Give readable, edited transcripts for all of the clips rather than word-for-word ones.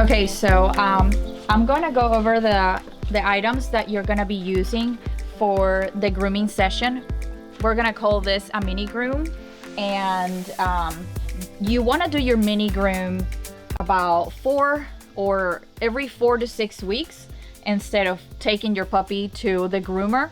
Okay, so I'm gonna go over the items that you're gonna be using for the grooming session. We're gonna call this a mini groom, and you want to do your mini groom about every 4 to 6 weeks instead of taking your puppy to the groomer.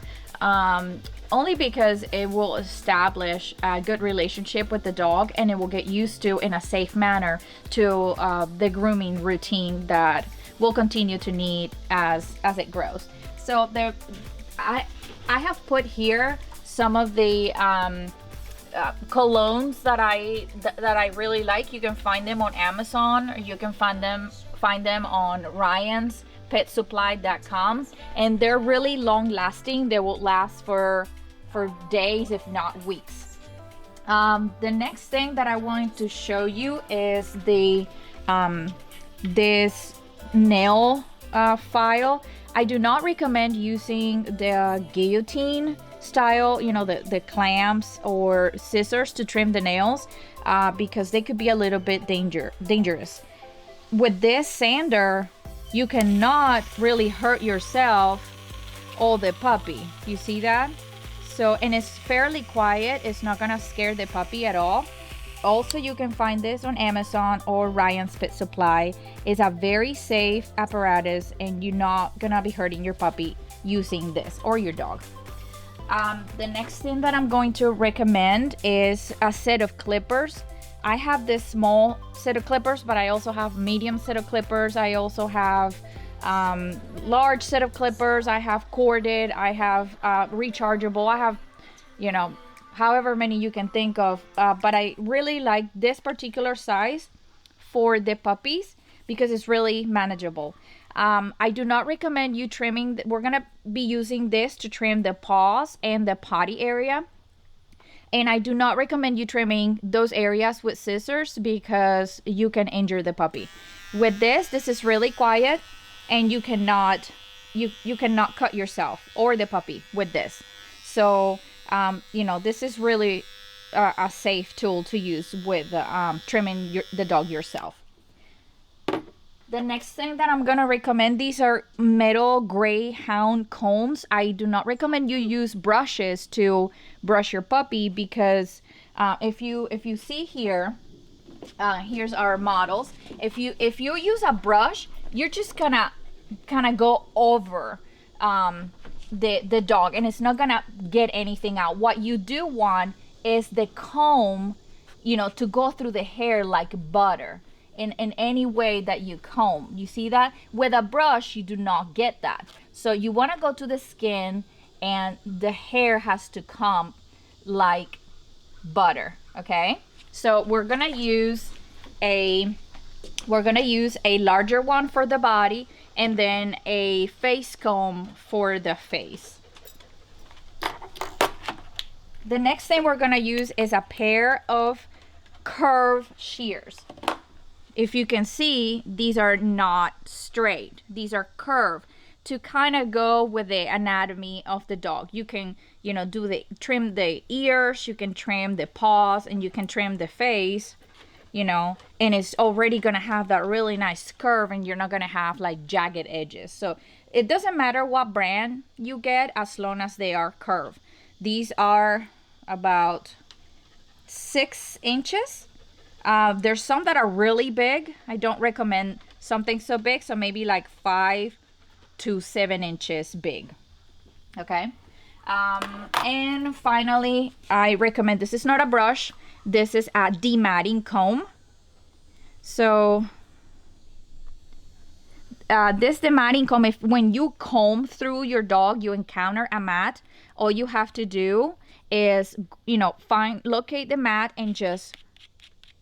Only because it will establish a good relationship with the dog, and it will get used to in a safe manner to the grooming routine that will continue to need as it grows. So there, I have put here some of the colognes that I really like. You can find them on Amazon, or you can find them on Ryan's petsupply.com, and they're really long lasting. They will last for days, if not weeks. The next thing that I wanted to show you is the this nail file. I do not recommend using the guillotine style, you know, the clamps or scissors to trim the nails, because they could be a little bit dangerous. With this sander, you cannot really hurt yourself or the puppy. You see that? So, and it's fairly quiet. It's not gonna scare the puppy at all. Also, you can find this on Amazon or Ryan's Pet Supply. It's a very safe apparatus, and you're not gonna be hurting your puppy using this, or your dog. The next thing that I'm going to recommend is a set of clippers. I have this small set of clippers, but I also have medium set of clippers. I also have large set of clippers. I have corded, I have rechargeable, I have, you know, however many you can think of, but I really like this particular size for the puppies because it's really manageable. I do not recommend you trimming. We're gonna be using this to trim the paws and the potty area, and I do not recommend you trimming those areas with scissors because you can injure the puppy. With this is really quiet, and you cannot cut yourself or the puppy with this. So you know, this is really a safe tool to use with trimming the dog yourself. The next thing that I'm gonna recommend, these are metal greyhound combs. I do not recommend you use brushes to brush your puppy because if you see here, here's our models. If you use a brush, you're just gonna kind of go over the dog, and it's not gonna get anything out. What you do want is the comb, you know, to go through the hair like butter in any way that you comb. You see that? With a brush, you do not get that. So you want to go to the skin, and the hair has to come like butter. Okay, so we're gonna use a larger one for the body, and then a face comb for the face. The next thing we're gonna use is a pair of curved shears. If you can see, these are not straight, these are curved to kind of go with the anatomy of the dog. You can, you know, trim the ears, you can trim the paws, and you can trim the face, you know, and it's already gonna have that really nice curve, and you're not gonna have like jagged edges. So it doesn't matter what brand you get as long as they are curved. These are about 6 inches. There's some that are really big. I don't recommend something so big, so maybe like 5 to 7 inches big. Okay. And finally, I recommend, this is not a brush, this is a dematting comb. So this dematting comb, when you comb through your dog, you encounter a mat, all you have to do is, you know, locate the mat and just,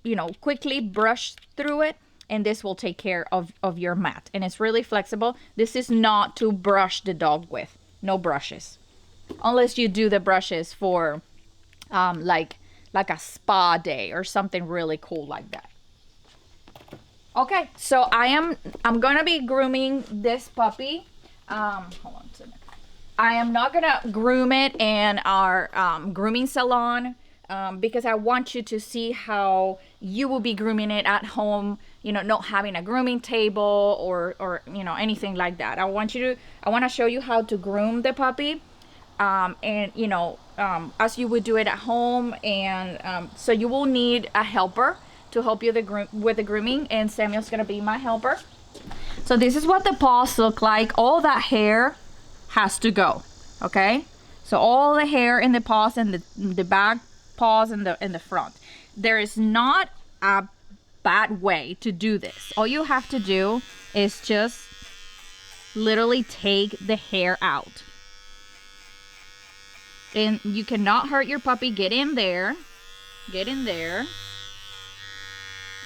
you know, quickly brush through it, and this will take care of your mat. And it's really flexible. This is not to brush the dog with. No brushes, unless you do the brushes for like a spa day or something really cool like that. Okay, so I'm gonna be grooming this puppy. Hold on a second. I am not gonna groom it in our grooming salon. because I want you to see how you will be grooming it at home, not having a grooming table or anything like that. I want to show you how to groom the puppy, and as you would do it at home. And so you will need a helper to help you with the grooming, and Samuel's gonna be my helper. So this is what the paws look like. All that hair has to go, okay? So all the hair in the paws and the back paws and the front. There is not a bad way to do this. All you have to do is just literally take the hair out. And you cannot hurt your puppy. Get in there. Get in there.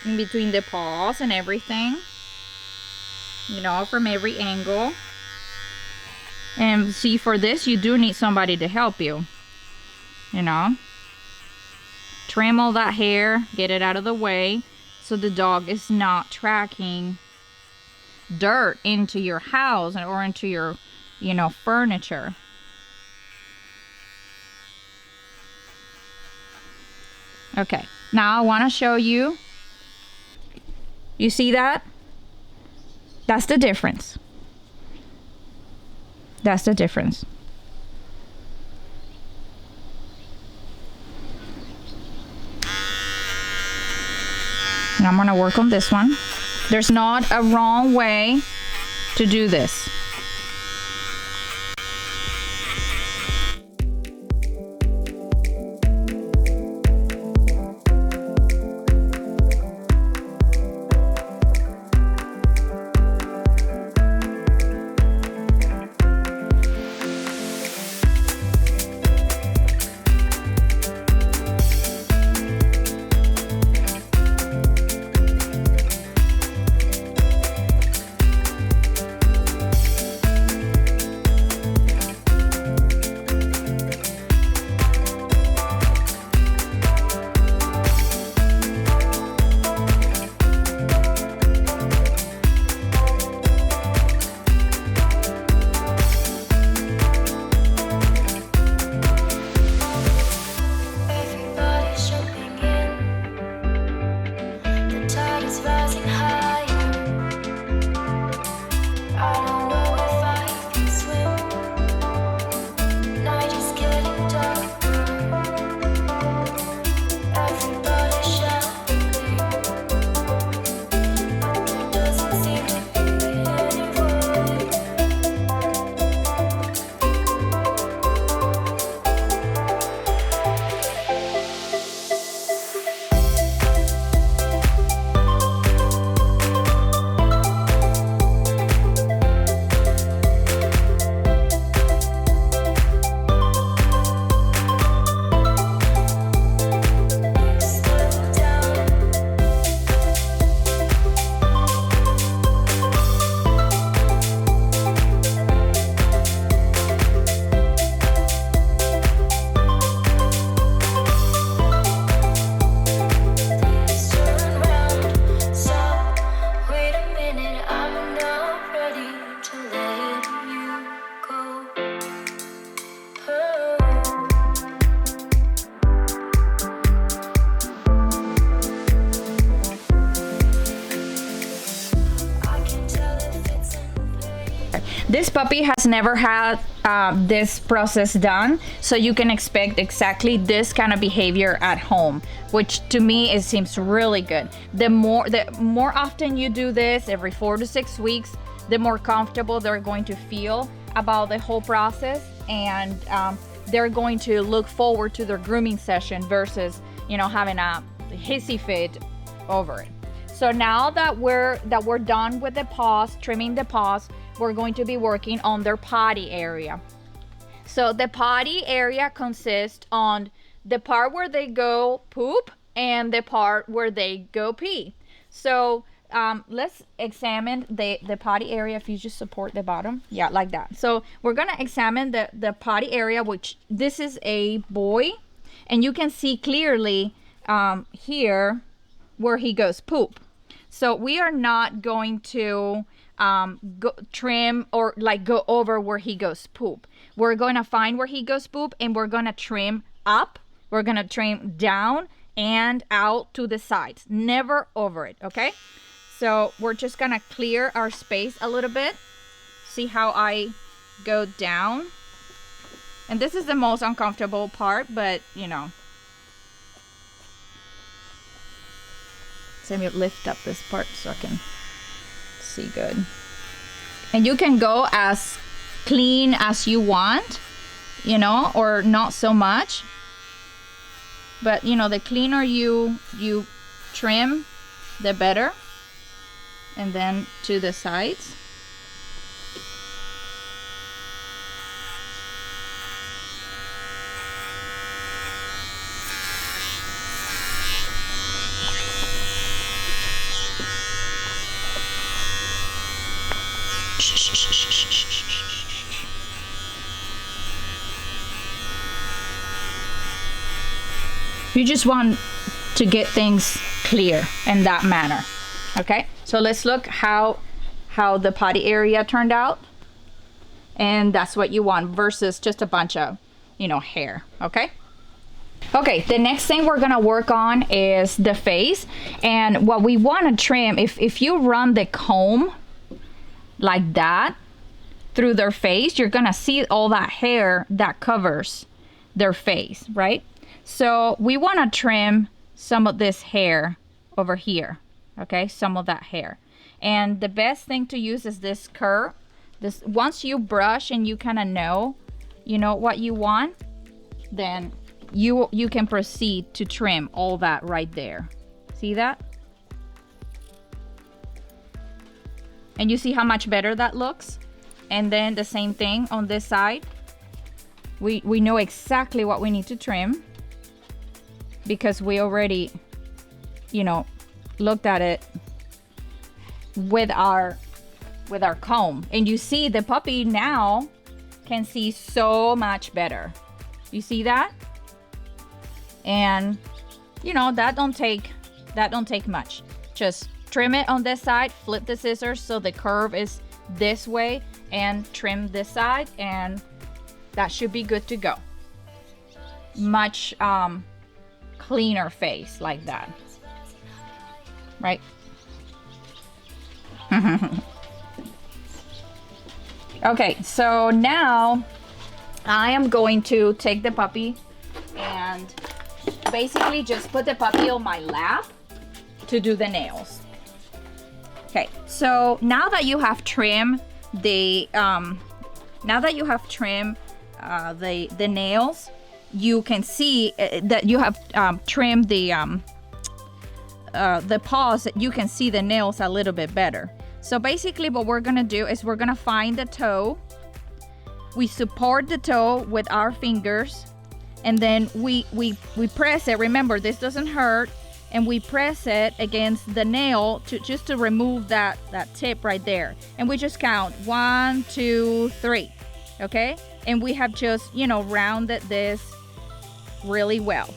In between the paws and everything. From every angle. And see, for this, you do need somebody to help you. Trim all that hair. Get it out of the way. So the dog is not tracking dirt into your house or into your, furniture. Okay, now I want to show you. You see that? That's the difference. That's the difference. And I'm going to work on this one. There's not a wrong way to do this. This puppy has never had this process done, so you can expect exactly this kind of behavior at home, which to me it seems really good. The more often you do this, every 4 to 6 weeks, the more comfortable they're going to feel about the whole process, and they're going to look forward to their grooming session versus having a hissy fit over it. So now that we're done with the paws, trimming the paws, we're going to be working on their potty area. So the potty area consists on the part where they go poop and the part where they go pee. So let's examine the potty area. If you just support the bottom, yeah, like that. So we're gonna examine the potty area, which this is a boy, and you can see clearly here where he goes poop. So we are not going to trim or go over where he goes poop. We're going to find where he goes poop, and we're going to trim up We're gonna trim down and out to the sides, never over it, okay? So we're just gonna clear our space a little bit. See how I go down? And this is the most uncomfortable part, but you know. So let me lift up this part so I can see good. And you can go as clean as you want, you know, or not so much. But you know, the cleaner you trim, the better. And then to the sides. You just want to get things clear in that manner. Okay, so let's look how the potty area turned out. And that's what you want versus just a bunch of, you know, hair. Okay. Okay, the next thing we're gonna work on is the face. And what we want to trim, if you run the comb like that through their face, you're gonna see all that hair that covers their face, right? So we want to trim some of this hair over here, okay? Some of that hair. And the best thing to use is this curve. This, once you brush and you kind of know, you know what you want, then you can proceed to trim all that right there. See that? And you see how much better that looks? And then the same thing on this side. We know exactly what we need to trim, because we already, you know, looked at it with our comb. And you see the puppy now can see so much better. You see that? And you know, that don't take much. Just trim it on this side, flip the scissors so the curve is this way, and trim this side, and that should be good to go. Much cleaner face like that, right? Okay, so now I am going to take the puppy and basically just put the puppy on my lap to do the nails. Okay, so now that you have trimmed the nails, you can see that you have trimmed the paws. You can see the nails a little bit better. So basically what we're gonna do is we're gonna find the toe. We support the toe with our fingers, and then we press it. Remember, this doesn't hurt. And we press it against the nail just to remove that tip right there. And we just count 1, 2, 3. Okay? And we have just, you know, rounded this really well.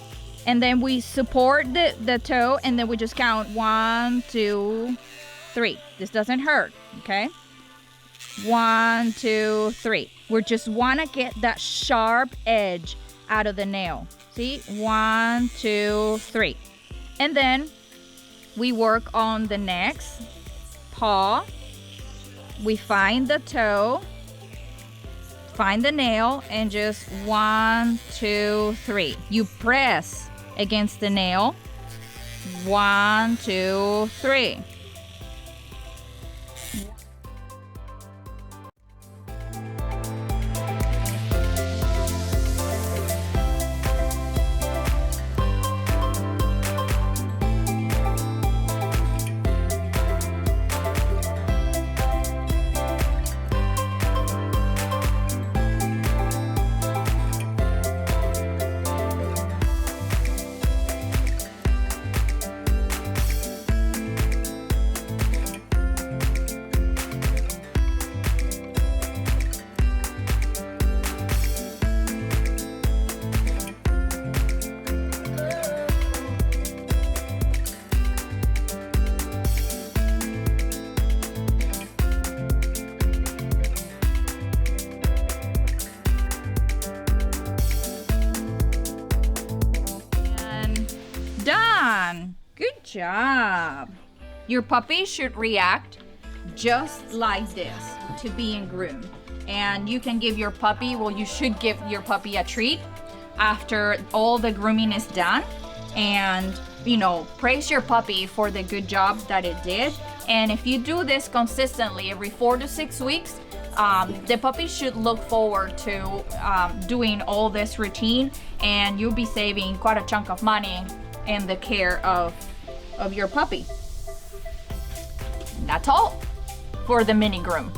And then we support the toe, and then we just count 1, 2, 3. This doesn't hurt. Okay? 1, 2, 3. We just want to get that sharp edge out of the nail. See? 1, 2, 3. And then we work on the next paw. We find the toe, find the nail, and just 1, 2, 3. You press against the nail. 1, 2, 3. done. Good job. Your puppy should react just like this to being groomed. And you can give your puppy, well, you should give your puppy a treat after all the grooming is done. And, you know, praise your puppy for the good job that it did. And if you do this consistently every 4 to 6 weeks, the puppy should look forward to doing all this routine, and you'll be saving quite a chunk of money in the care of your puppy. That's all for the mini groom.